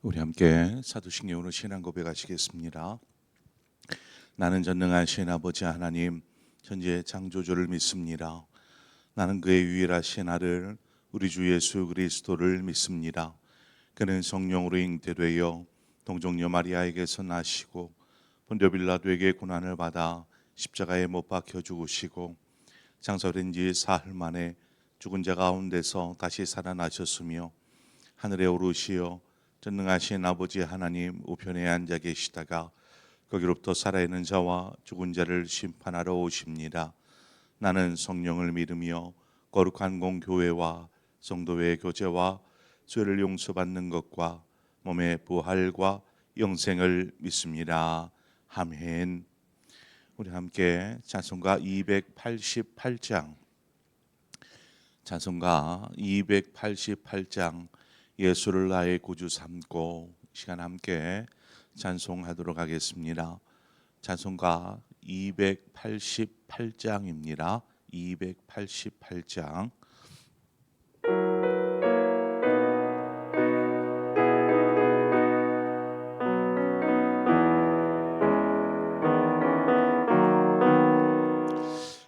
우리 함께 사도신경으로 신앙 고백하시겠습니다. 나는 전능하신 아버지 하나님 천지의 창조주를 믿습니다. 나는 그의 유일하신 아들 우리 주 예수 그리스도를 믿습니다. 그는 성령으로 잉태되어 동정녀 마리아에게서 나시고 본디오 빌라도에게 고난을 받아 십자가에 못 박혀 죽으시고 장사된 지 사흘 만에 죽은 자 가운데서 다시 살아나셨으며 하늘에 오르시어 전능하신 아버지 하나님 우편에 앉아 계시다가 거기로부터 살아있는 자와 죽은 자를 심판하러 오십니다. 나는 성령을 믿으며 거룩한 공교회와 성도의 교제와 죄를 용서받는 것과 몸의 부활과 영생을 믿습니다. 아멘. 우리 함께 찬송가 288장 예수를 나의 구주 삼고 시간 함께 찬송하도록 하겠습니다. 찬송가 288장입니다. 288장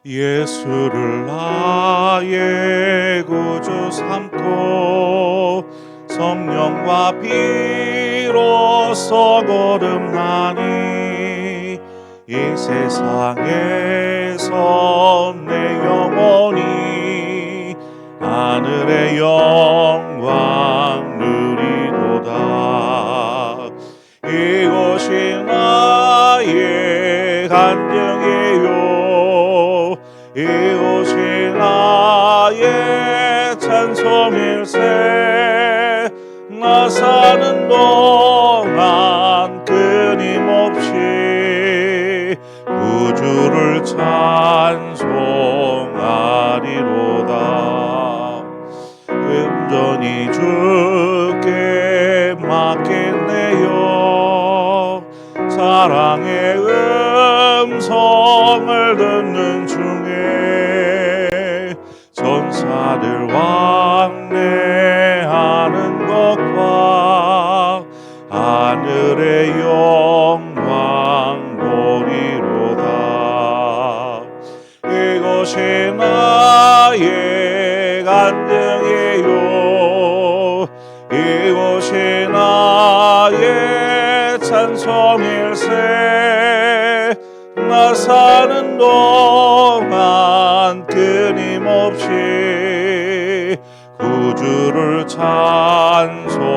예수를 나의 구주 삼고 성령과 피로써 거듭나니 이 세상에서 내 영혼이 하늘의 영광 누리도다. 이곳이 나의 간증이요 이곳이 나의 찬송일세. 나 사는 동안 끊임없이 구주를 찬송하리로다. 온전히 주께 맡겠네요. 사랑의 음성을 듣는 중에 전사들 왕래하는 것과 하늘의 영광 보리로다. 이것이 나의 간증이요 이것이 나의 찬송일세. 나 사는 동안 끊임없이 구주를 찬송하리로다.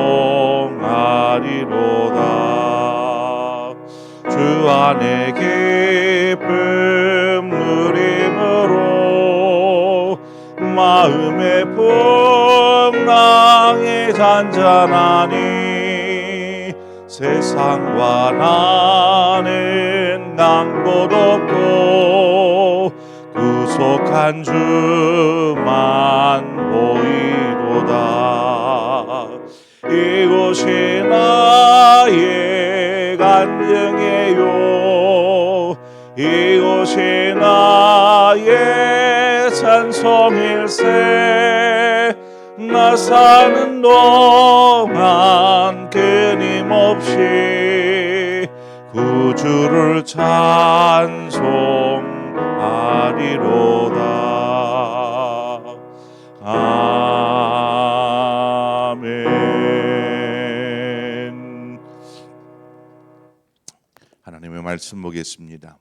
주 안에 기쁨 누림으로 마음의 풍랑이 잔잔하니 세상과 나는 낭곳 없고 구속한 주만 보이도다. 이곳이 나의 간증이요 이곳이 나의 찬송일세. 나 사는 동안 끊임없이 구주를 찬송하리로다. 아멘. 하나님의 말씀 보겠습니다.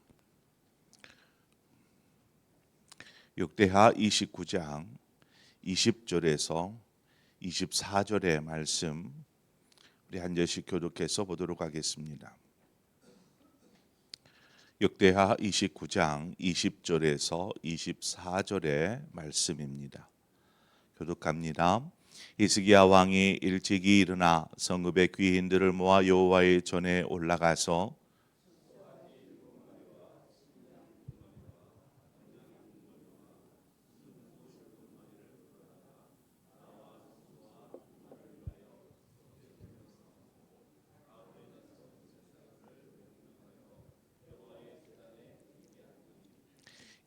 역대하 29장 20절에서 24절의 말씀 우리 한 절씩 교독해서 보도록 하겠습니다. 역대하 29장 20절에서 24절의 말씀입니다. 교독합니다. 히스기야 왕이 일찍이 일어나 성읍의 귀인들을 모아 여호와의 전에 올라가서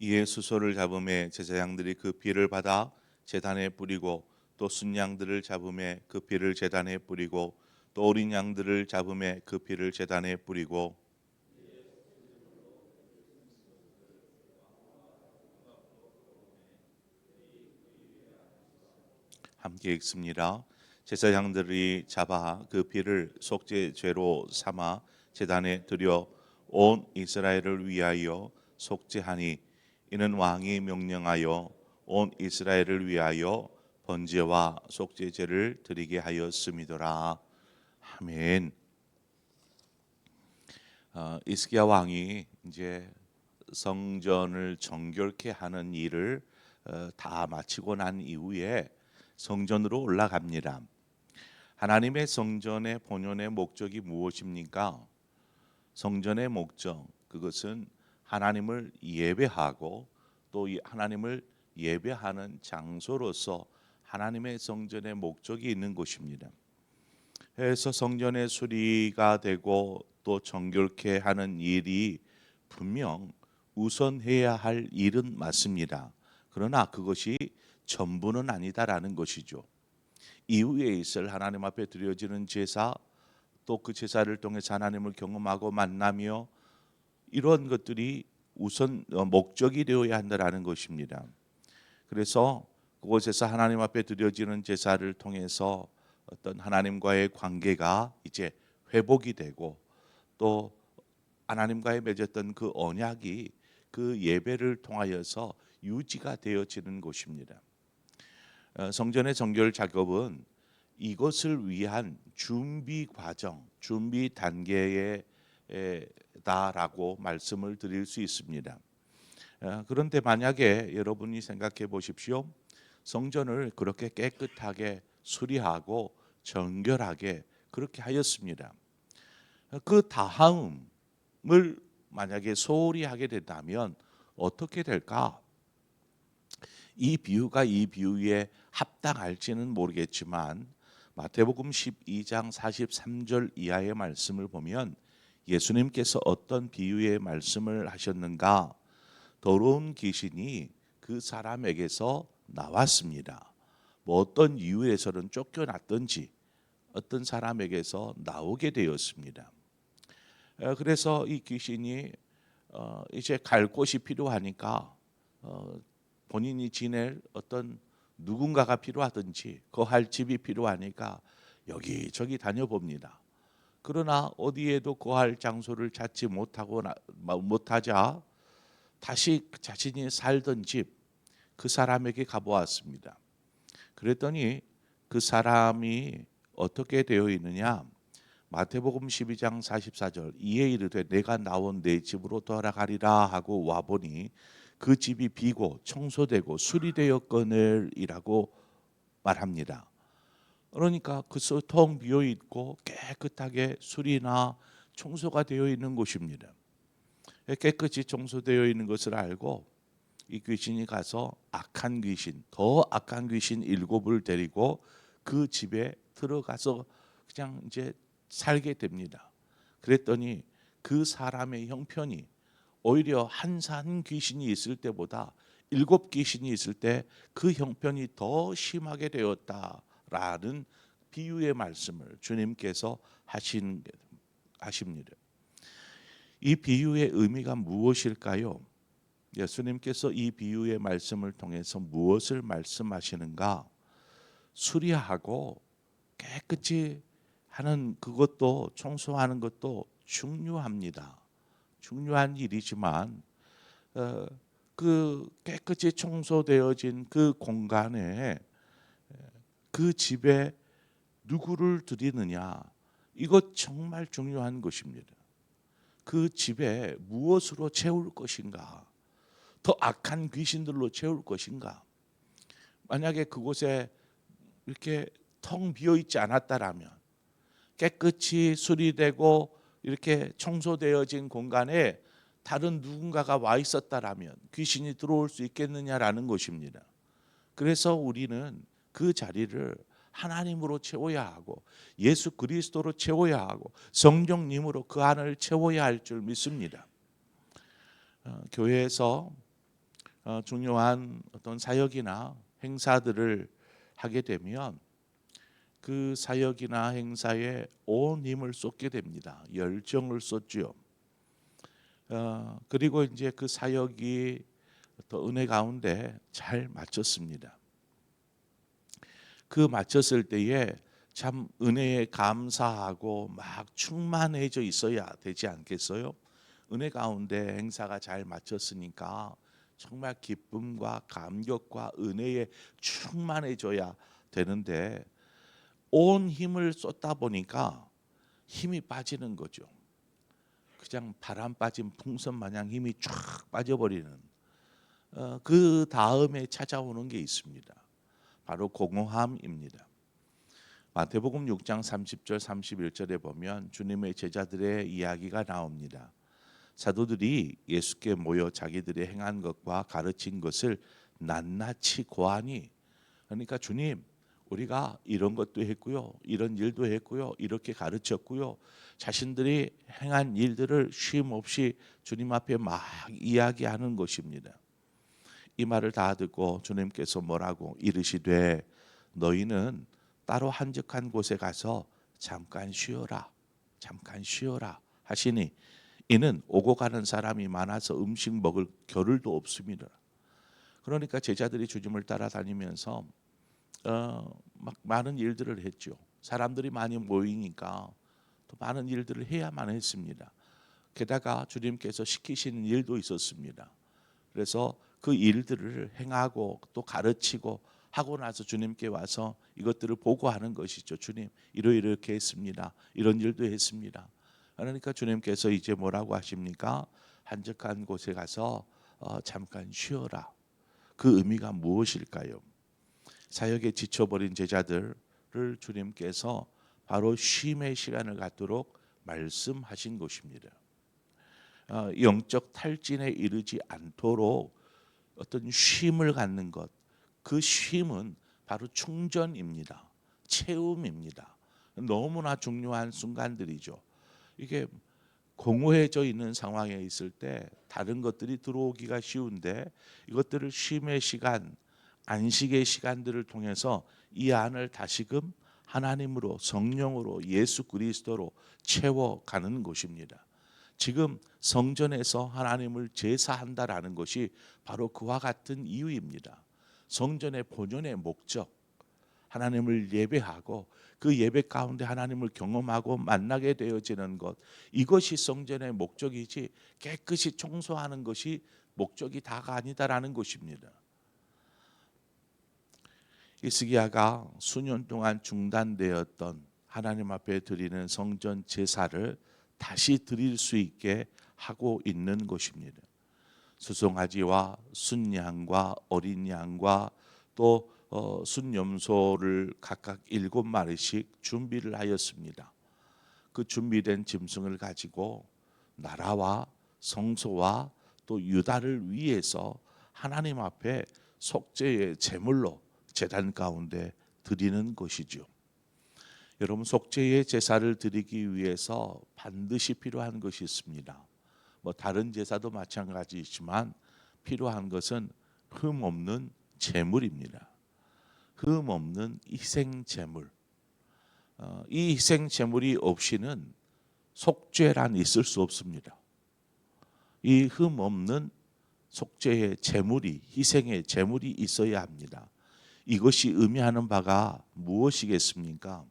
이에 수소를 잡음에 제사장들이 그 피를 받아 제단에 뿌리고 또 순양들을 잡음에 그 피를 제단에 뿌리고 또 어린 양들을 잡음에 그 피를 제단에 뿌리고 함께 읽습니다. 제사장들이 잡아 그 피를 속죄 죄로 삼아 제단에 드려 온 이스라엘을 위하여 속죄하니 이는 왕이 명령하여 온 이스라엘을 위하여 번제와 속죄제를 드리게 하였음이더라. 아멘. 이스기야 왕이 이제 성전을 정결케 하는 일을 다 마치고 난 이후에 성전으로 올라갑니다. 하나님의 성전의 본연의 목적이 무엇입니까? 성전의 목적, 그것은 하나님을 예배하고 또 하나님을 예배하는 장소로서 하나님의 성전의 목적이 있는 곳입니다. 그래서 성전의 수리가 되고 또 정결케 하는 일이 분명 우선해야 할 일은 맞습니다. 그러나 그것이 전부는 아니다라는 것이죠. 이후에 있을 하나님 앞에 드려지는 제사, 또 그 제사를 통해서 하나님을 경험하고 만나며 이런 것들이 우선 목적이 되어야 한다라는 것입니다. 그래서 그곳에서 하나님 앞에 드려지는 제사를 통해서 어떤 하나님과의 관계가 이제 회복이 되고 또 하나님과의 맺었던 그 언약이 그 예배를 통하여서 유지가 되어지는 곳입니다. 성전의 정결 작업은 이것을 위한 준비 과정, 준비 단계에다라고 말씀을 드릴 수 있습니다. 그런데 만약에 여러분이 생각해 보십시오. 성전을 그렇게 깨끗하게 수리하고 정결하게 그렇게 하였습니다. 그 다음을 만약에 소홀히 하게 된다면 어떻게 될까? 이 비유가 이 비유에 합당할지는 모르겠지만 마태복음 12장 43절 이하의 말씀을 보면 예수님께서 어떤 비유의 말씀을 하셨는가? 더러운 귀신이 그 사람에게서 나왔습니다. 뭐 어떤 이유에서는 쫓겨났든지 어떤 사람에게서 나오게 되었습니다. 그래서 이 귀신이 이제 갈 곳이 필요하니까 본인이 지낼 어떤 누군가가 필요하든지 거할 집이 필요하니까 여기저기 다녀봅니다. 그러나 어디에도 거할 장소를 찾지 못하자 다시 자신이 살던 집 그 사람에게 가보았습니다. 그랬더니 그 사람이 어떻게 되어 있느냐? 마태복음 12장 44절 이에 이르되 내가 나온 내 집으로 돌아가리라 하고 와보니 그 집이 비고 청소되고 수리되었거늘이라고 말합니다. 그러니까 그 텅 비어 있고 깨끗하게 수리나 청소가 되어 있는 곳입니다. 깨끗이 청소되어 있는 것을 알고 이 귀신이 가서 더 악한 귀신 7을 데리고 그 집에 들어가서 그냥 이제 살게 됩니다. 그랬더니 그 사람의 형편이 오히려 한 귀신이 있을 때보다 7 귀신이 있을 때 그 형편이 더 심하게 되었다라는 비유의 말씀을 주님께서 하십니다. 이 비유의 의미가 무엇일까요? 예수님께서 이 비유의 말씀을 통해서 무엇을 말씀하시는가? 수리하고 깨끗이 하는 그것도 청소하는 것도 중요합니다. 중요한 일이지만 그 깨끗이 청소되어진 그 공간에 그 집에 누구를 드리느냐? 이것 정말 중요한 것입니다. 그 집에 무엇으로 채울 것인가? 더 악한 귀신들로 채울 것인가? 만약에 그곳에 이렇게 텅 비어 있지 않았다라면 깨끗이 수리되고 이렇게 청소되어진 공간에 다른 누군가가 와 있었다라면 귀신이 들어올 수 있겠느냐라는 것입니다. 그래서 우리는 그 자리를 하나님으로 채워야 하고 예수 그리스도로 채워야 하고 성령님으로 그 안을 채워야 할 줄 믿습니다. 교회에서 중요한 어떤 사역이나 행사들을 하게 되면 그 사역이나 행사에 온 힘을 쏟게 됩니다. 열정을 쏟죠. 그리고 이제 그 사역이 또 은혜 가운데 잘 맞췄습니다. 그 맞췄을 때에 참 은혜에 감사하고 막 충만해져 있어야 되지 않겠어요? 은혜 가운데 행사가 잘 맞췄으니까 정말 기쁨과 감격과 은혜에 충만해져야 되는데 온 힘을 쏟다 보니까 힘이 빠지는 거죠. 그냥 바람 빠진 풍선 마냥 힘이 쫙 빠져버리는 그 다음에 찾아오는 게 있습니다. 바로 공허함입니다. 마태복음 6장 30절 31절에 보면 주님의 제자들의 이야기가 나옵니다. 사도들이 예수께 모여 자기들이 행한 것과 가르친 것을 낱낱이 고하니, 그러니까 주님 우리가 이런 것도 했고요, 이런 일도 했고요, 이렇게 가르쳤고요, 자신들이 행한 일들을 쉼 없이 주님 앞에 막 이야기하는 것입니다. 이 말을 다 듣고 주님께서 뭐라고 이르시되 너희는 따로 한적한 곳에 가서 잠깐 쉬어라, 잠깐 쉬어라 하시니 이는 오고 가는 사람이 많아서 음식 먹을 겨를도 없습니다. 그러니까 제자들이 주님을 따라다니면서 막 많은 일들을 했죠. 사람들이 많이 모이니까 또 많은 일들을 해야만 했습니다. 게다가 주님께서 시키시는 일도 있었습니다. 그래서 그 일들을 행하고 또 가르치고 하고 나서 주님께 와서 이것들을 보고하는 것이죠. 주님 이렇게 했습니다. 이런 일도 했습니다. 그러니까 주님께서 이제 뭐라고 하십니까? 한적한 곳에 가서 잠깐 쉬어라. 그 의미가 무엇일까요? 사역에 지쳐버린 제자들을 주님께서 바로 쉼의 시간을 갖도록 말씀하신 것입니다. 영적 탈진에 이르지 않도록 어떤 쉼을 갖는 것, 그 쉼은 바로 충전입니다. 채움입니다. 너무나 중요한 순간들이죠. 이게 공허해져 있는 상황에 있을 때 다른 것들이 들어오기가 쉬운데 이것들을 쉼의 시간, 안식의 시간들을 통해서 이 안을 다시금 하나님으로, 성령으로, 예수 그리스도로 채워가는 것입니다. 지금 성전에서 하나님을 제사한다라는 것이 바로 그와 같은 이유입니다. 성전의 본연의 목적, 하나님을 예배하고 그 예배 가운데 하나님을 경험하고 만나게 되어지는 것, 이것이 성전의 목적이지 깨끗이 청소하는 것이 목적이 다가 아니다라는 것입니다. 히스기야가 수년 동안 중단되었던 하나님 앞에 드리는 성전 제사를 다시 드릴 수 있게 하고 있는 것입니다. 수송아지와 순양과 어린 양과 또 순염소를 각각 7마리씩 준비를 하였습니다. 그 준비된 짐승을 가지고 나라와 성소와 또 유다를 위해서 하나님 앞에 속죄의 제물로 제단 가운데 드리는 것이죠. 여러분, 속죄의 제사를 드리기 위해서 반드시 필요한 것이 있습니다. 뭐 다른 제사도 마찬가지이지만 필요한 것은 흠 없는 제물입니다. 흠 없는 희생 제물. 이 희생 제물이 없이는 속죄란 있을 수 없습니다. 이 흠 없는 속죄의 제물이, 희생의 제물이 있어야 합니다. 이것이 의미하는 바가 무엇이겠습니까?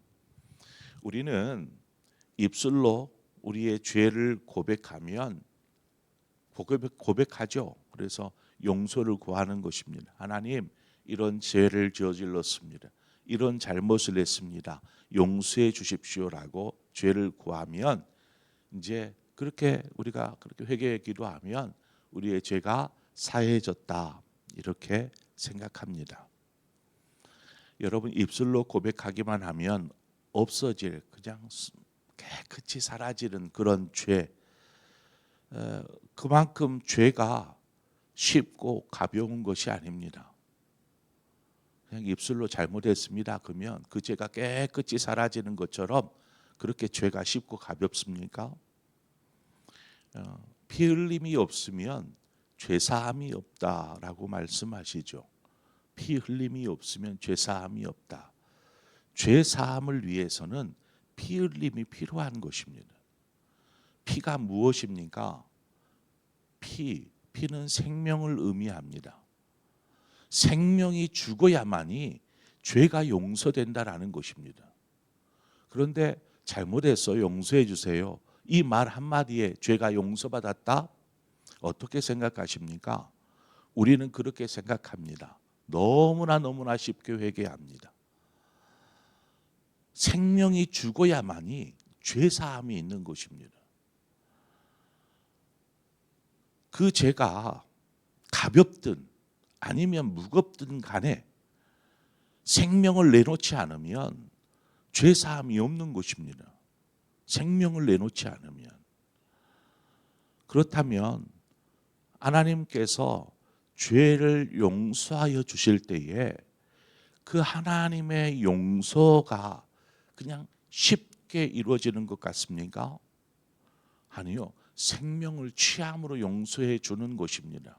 우리는 입술로 우리의 죄를 고백하면 고백하죠. 그래서 용서를 구하는 것입니다. 하나님, 이런 죄를 저질렀습니다. 이런 잘못을 했습니다. 용서해 주십시오라고 죄를 구하면 이제 그렇게 우리가 그렇게 회개의 기도하면 우리의 죄가 사해졌다, 이렇게 생각합니다. 여러분, 입술로 고백하기만 하면 없어질, 그냥 깨끗이 사라지는 그런 죄, 그만큼 죄가 쉽고 가벼운 것이 아닙니다. 그냥 입술로 잘못했습니다 그러면 그 죄가 깨끗이 사라지는 것처럼 그렇게 죄가 쉽고 가볍습니까? 피 흘림이 없으면 죄사함이 없다라고 말씀하시죠. 피 흘림이 없으면 죄사함이 없다. 죄 사함을 위해서는 피 흘림이 필요한 것입니다. 피가 무엇입니까? 피는 생명을 의미합니다. 생명이 죽어야만이 죄가 용서된다라는 것입니다. 그런데 잘못해서 용서해 주세요. 이 말 한마디에 죄가 용서받았다? 어떻게 생각하십니까? 우리는 그렇게 생각합니다. 너무나 쉽게 회개합니다. 생명이 죽어야만이 죄 사함이 있는 것입니다. 그 죄가 가볍든 아니면 무겁든 간에 생명을 내놓지 않으면 죄 사함이 없는 것입니다. 생명을 내놓지 않으면. 그렇다면 하나님께서 죄를 용서하여 주실 때에 그 하나님의 용서가 그냥 쉽게 이루어지는 것 같습니까? 아니요. 생명을 취함으로 용서해 주는 것입니다.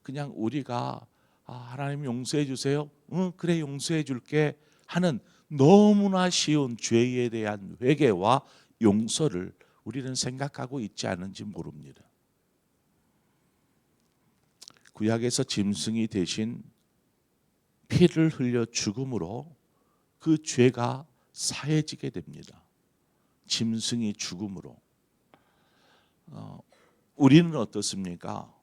그냥 우리가 하나님 용서해 주세요. 응, 그래 용서해 줄게 하는 너무나 쉬운 죄에 대한 회개와 용서를 우리는 생각하고 있지 않은지 모릅니다. 구약에서 짐승이 대신 피를 흘려 죽음으로 그 죄가 사해지게 됩니다. 짐승이 죽음으로. 우리는 어떻습니까?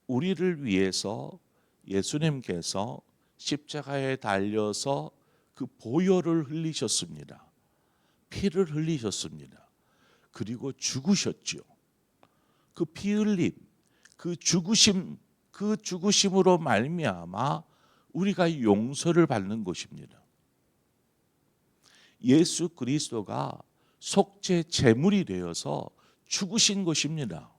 우리를 위해서 예수님께서 십자가에 달려서 그 보혈을 흘리셨습니다. 피를 흘리셨습니다. 그리고 죽으셨죠. 그 피 흘림, 그 죽으심으로 말미암아 우리가 용서를 받는 것입니다. 예수 그리스도가 속죄 제물이 되어서 죽으신 것입니다.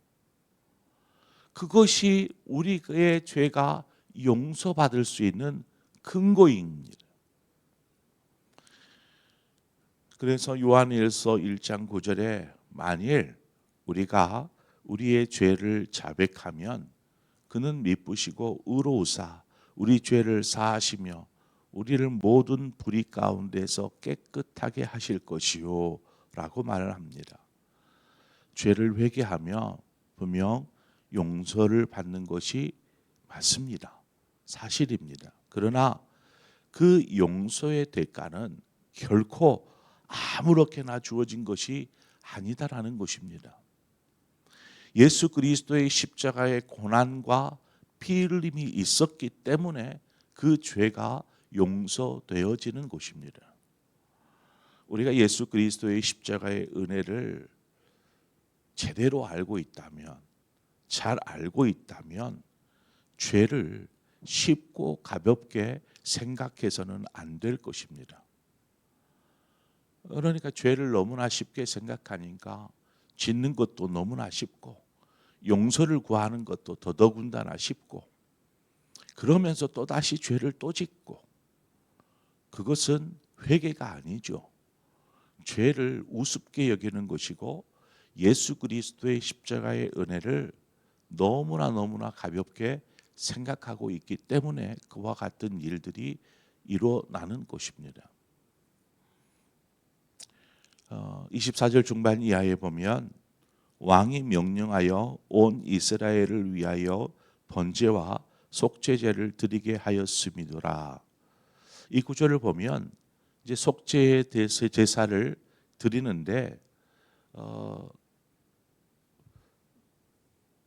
그것이 우리의 죄가 용서받을 수 있는 근거입니다. 그래서 요한일서 1장 9절에 만일 우리가 우리의 죄를 자백하면 그는 미쁘시고 의로우사 우리 죄를 사하시며 우리를 모든 불의 가운데서 깨끗하게 하실 것이요 라고 말을 합니다. 죄를 회개하며 분명 용서를 받는 것이 맞습니다. 사실입니다. 그러나 그 용서의 대가는 결코 아무렇게나 주어진 것이 아니다라는 것입니다. 예수 그리스도의 십자가의 고난과 피 흘림이 있었기 때문에 그 죄가 용서되어지는 것입니다. 우리가 예수 그리스도의 십자가의 은혜를 제대로 알고 있다면, 잘 알고 있다면 죄를 쉽고 가볍게 생각해서는 안 될 것입니다. 그러니까 죄를 너무나 쉽게 생각하니까 짓는 것도 너무나 쉽고 용서를 구하는 것도 더더군다나 쉽고 그러면서 또다시 죄를 또 짓고 그것은 회개가 아니죠. 죄를 우습게 여기는 것이고 예수 그리스도의 십자가의 은혜를 너무나 가볍게 생각하고 있기 때문에 그와 같은 일들이 일어나는 것입니다. 24절 중반 이하에 보면 왕이 명령하여 온 이스라엘을 위하여 번제와 속죄제를 드리게 하였음이더라. 이 구절을 보면 이제 속죄의 제사를 드리는데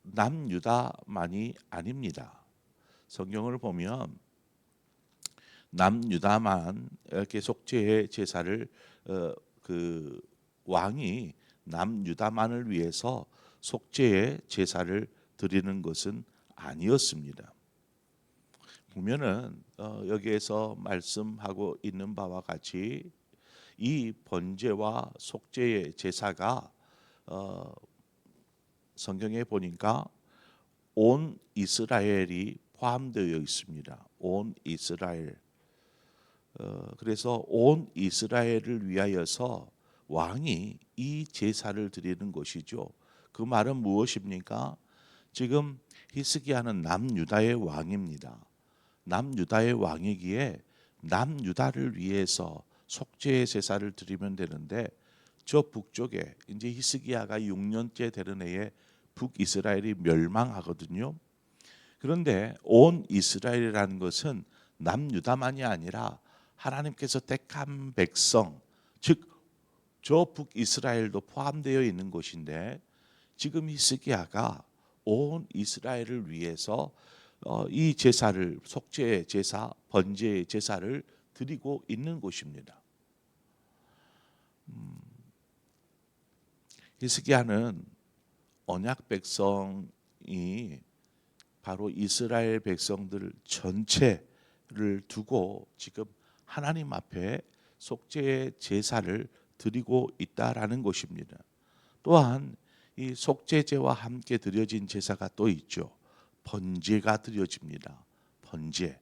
남유다만이 아닙니다. 성경을 보면 남유다만 이렇게 속죄의 제사를 그 왕이 남유다만을 위해서 속죄의 제사를 드리는 것은 아니었습니다. 보면은 여기에서 말씀하고 있는 바와 같이 이 번제와 속죄의 제사가 성경에 보니까 온 이스라엘이 포함되어 있습니다. 온 이스라엘. 그래서 온 이스라엘을 위하여서 왕이 이 제사를 드리는 것이죠. 그 말은 무엇입니까? 지금 히스기야는 남유다의 왕입니다. 남유다의 왕이기에 남유다를 위해서 속죄의 제사를 드리면 되는데 저 북쪽에 이제 히스기야가 6년째 되는 해에 북이스라엘이 멸망하거든요. 그런데 온 이스라엘이라는 것은 남유다만이 아니라 하나님께서 택한 백성, 즉 저 북이스라엘도 포함되어 있는 곳인데 지금 히스기야가 온 이스라엘을 위해서 이 제사를 속죄의 제사, 번제의 제사를 드리고 있는 곳입니다. 히스기야는 언약 백성이 바로 이스라엘 백성들 전체를 두고 지금 하나님 앞에 속죄의 제사를 드리고 있다라는 것입니다. 또한 이 속죄제와 함께 드려진 제사가 또 있죠. 번제가 드려집니다. 번제.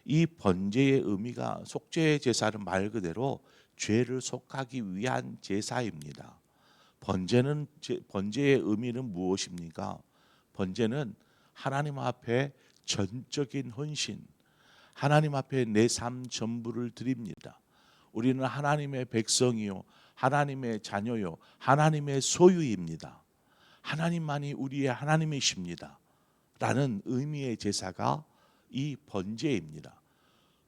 이 번제의 의미가 속죄의 제사는 말 그대로 죄를 속하기 위한 제사입니다. 번제의 의미는 무엇입니까? 번제는 하나님 앞에 전적인 헌신, 하나님 앞에 내 삶 전부를 드립니다. 우리는 하나님의 백성이요, 하나님의 자녀요, 하나님의 소유입니다. 하나님만이 우리의 하나님이십니다. 라는 의미의 제사가 이 번제입니다.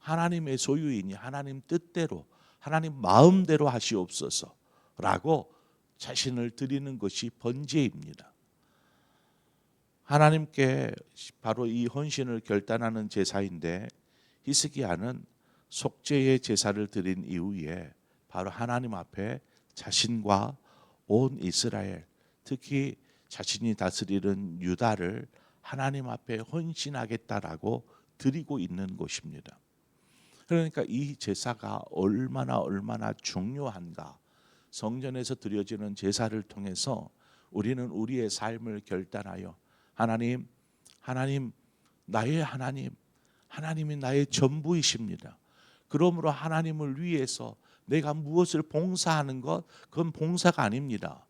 하나님의 소유이니 하나님 뜻대로, 하나님 마음대로 하시옵소서 라고 자신을 드리는 것이 번제입니다. 하나님께 바로 이 헌신을 결단하는 제사인데 히스기야는 속죄의 제사를 드린 이후에 바로 하나님 앞에 자신과 온 이스라엘, 특히 자신이 다스리는 유다를 하나님 앞에 헌신하겠다라고 드리고 있는 것입니다. 그러니까 이 제사가 얼마나 중요한가. 성전에서 드려지는 제사를 통해서 우리는 우리의 삶을 결단하여 하나님 나의 하나님이 나의 전부이십니다. 그러므로 하나님을 위해서 내가 무엇을 봉사하는 것, 그건 봉사가 아닙니다.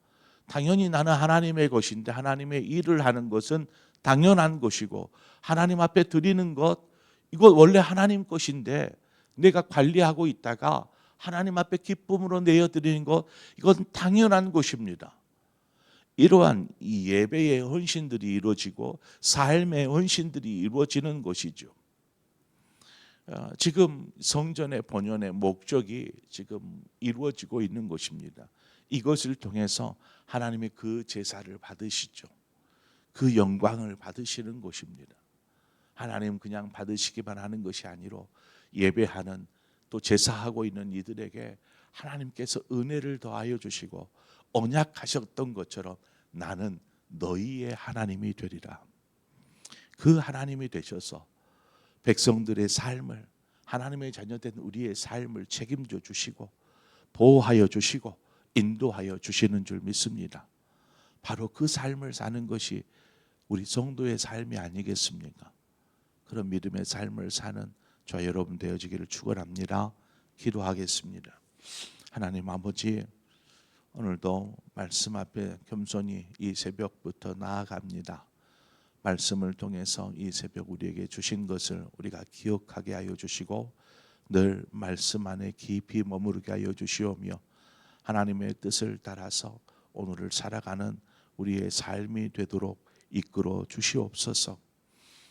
당연히 나는 하나님의 것인데 하나님의 일을 하는 것은 당연한 것이고 하나님 앞에 드리는 것, 이거 원래 하나님 것인데 내가 관리하고 있다가 하나님 앞에 기쁨으로 내어드리는 것, 이건 당연한 것입니다. 이러한 이 예배의 헌신들이 이루어지고 삶의 헌신들이 이루어지는 것이죠. 지금 성전의 본연의 목적이 지금 이루어지고 있는 것입니다. 이것을 통해서 하나님의 그 제사를 받으시죠. 그 영광을 받으시는 것입니다. 하나님 그냥 받으시기만 하는 것이 아니로 예배하는 또 제사하고 있는 이들에게 하나님께서 은혜를 더하여 주시고 언약하셨던 것처럼 나는 너희의 하나님이 되리라. 그 하나님이 되셔서 백성들의 삶을, 하나님의 자녀된 우리의 삶을 책임져 주시고 보호하여 주시고 인도하여 주시는 줄 믿습니다. 바로 그 삶을 사는 것이 우리 성도의 삶이 아니겠습니까? 그런 믿음의 삶을 사는 저와 여러분 되어지기를 축원합니다. 기도하겠습니다. 하나님 아버지, 오늘도 말씀 앞에 겸손히 이 새벽부터 나아갑니다. 말씀을 통해서 이 새벽 우리에게 주신 것을 우리가 기억하게 하여 주시고 늘 말씀 안에 깊이 머무르게 하여 주시오며 하나님의 뜻을 따라서 오늘을 살아가는 우리의 삶이 되도록 이끌어 주시옵소서.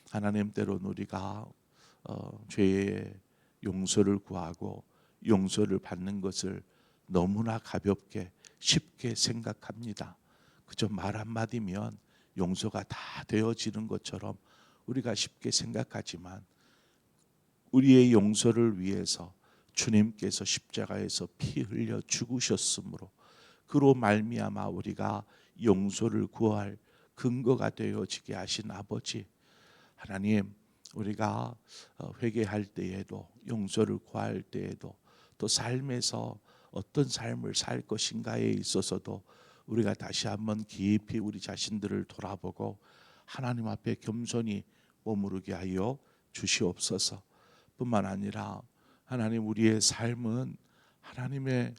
하나님, 때로는 우리가 죄의 용서를 구하고 용서를 받는 것을 너무나 가볍게 쉽게 생각합니다. 그저 말 한마디면 용서가 다 되어지는 것처럼 우리가 쉽게 생각하지만 우리의 용서를 위해서 주님께서 십자가에서 피 흘려 죽으셨으므로 그로 말미암아 우리가 용서를 구할 근거가 되어지게 하신 아버지 하나님, 우리가 회개할 때에도 용서를 구할 때에도 또 삶에서 어떤 삶을 살 것인가에 있어서도 우리가 다시 한번 깊이 우리 자신들을 돌아보고 하나님 앞에 겸손히 머무르게 하여 주시옵소서. 뿐만 아니라 하나님, 우리의 삶은 하나님의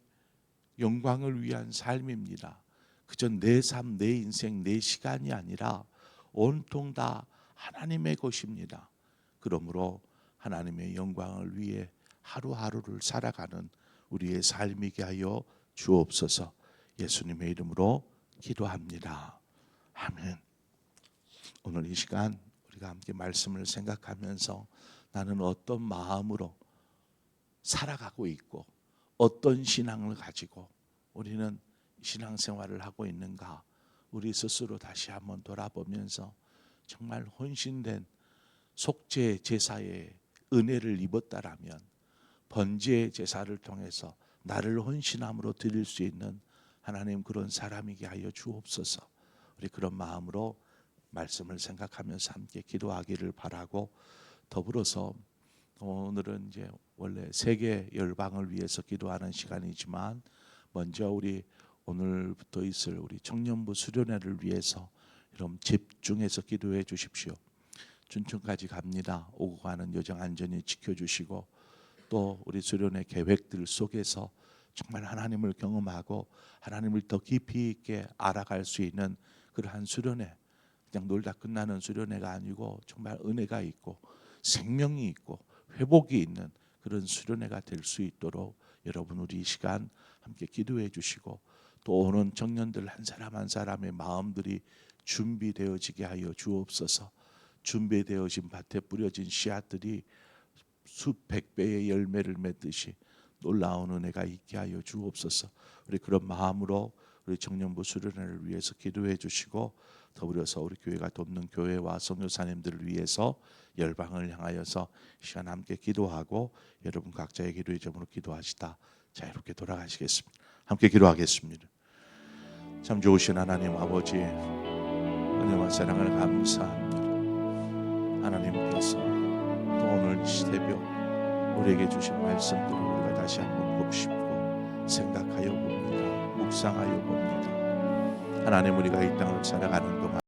영광을 위한 삶입니다. 그저 내 삶, 내 인생, 내 시간이 아니라 온통 다 하나님의 것입니다. 그러므로 하나님의 영광을 위해 하루하루를 살아가는 우리의 삶이게 하여 주옵소서. 예수님의 이름으로 기도합니다. 아멘. 오늘 이 시간 우리가 함께 말씀을 생각하면서 나는 어떤 마음으로 살아가고 있고 어떤 신앙을 가지고 우리는 신앙생활을 하고 있는가, 우리 스스로 다시 한번 돌아보면서 정말 헌신된 속죄 제사의 은혜를 입었다라면 번제 제사를 통해서 나를 헌신함으로 드릴 수 있는 하나님 그런 사람이게 하여 주옵소서. 우리 그런 마음으로 말씀을 생각하면서 함께 기도하기를 바라고, 더불어서 오늘은 이제 원래 세계 열방을 위해서 기도하는 시간이지만 먼저 우리 오늘부터 있을 우리 청년부 수련회를 위해서 여러분 집중해서 기도해 주십시오. 춘천까지 갑니다. 오고 가는 여정 안전히 지켜주시고, 또 우리 수련회 계획들 속에서 정말 하나님을 경험하고 하나님을 더 깊이 있게 알아갈 수 있는 그러한 수련회, 그냥 놀다 끝나는 수련회가 아니고 정말 은혜가 있고 생명이 있고 회복이 있는 그런 수련회가 될 수 있도록 여러분 우리 이 시간 함께 기도해 주시고, 또 오는 청년들 한 사람 한 사람의 마음들이 준비되어지게 하여 주옵소서. 준비되어진 밭에 뿌려진 씨앗들이 수백 배의 열매를 맺듯이 놀라운 은혜가 있게 하여 주옵소서. 우리 그런 마음으로 우리 청년부 수련회를 위해서 기도해 주시고, 더불어서 우리 교회가 돕는 교회와 선교사님들을 위해서 열방을 향하여서 시간 함께 기도하고 여러분 각자의 기도의 점으로 기도하시다 자유롭게 돌아가시겠습니다. 함께 기도하겠습니다. 참 좋으신 하나님 아버지, 은혜와 사랑을 감사합니다. 하나님께서 또 오늘 새벽 우리에게 주신 말씀들을 우리가 다시 한번 곱씹고 생각하여 봅니다. 묵상하여 봅니다. 하나님, 우리가 이 땅을 살아가는 동안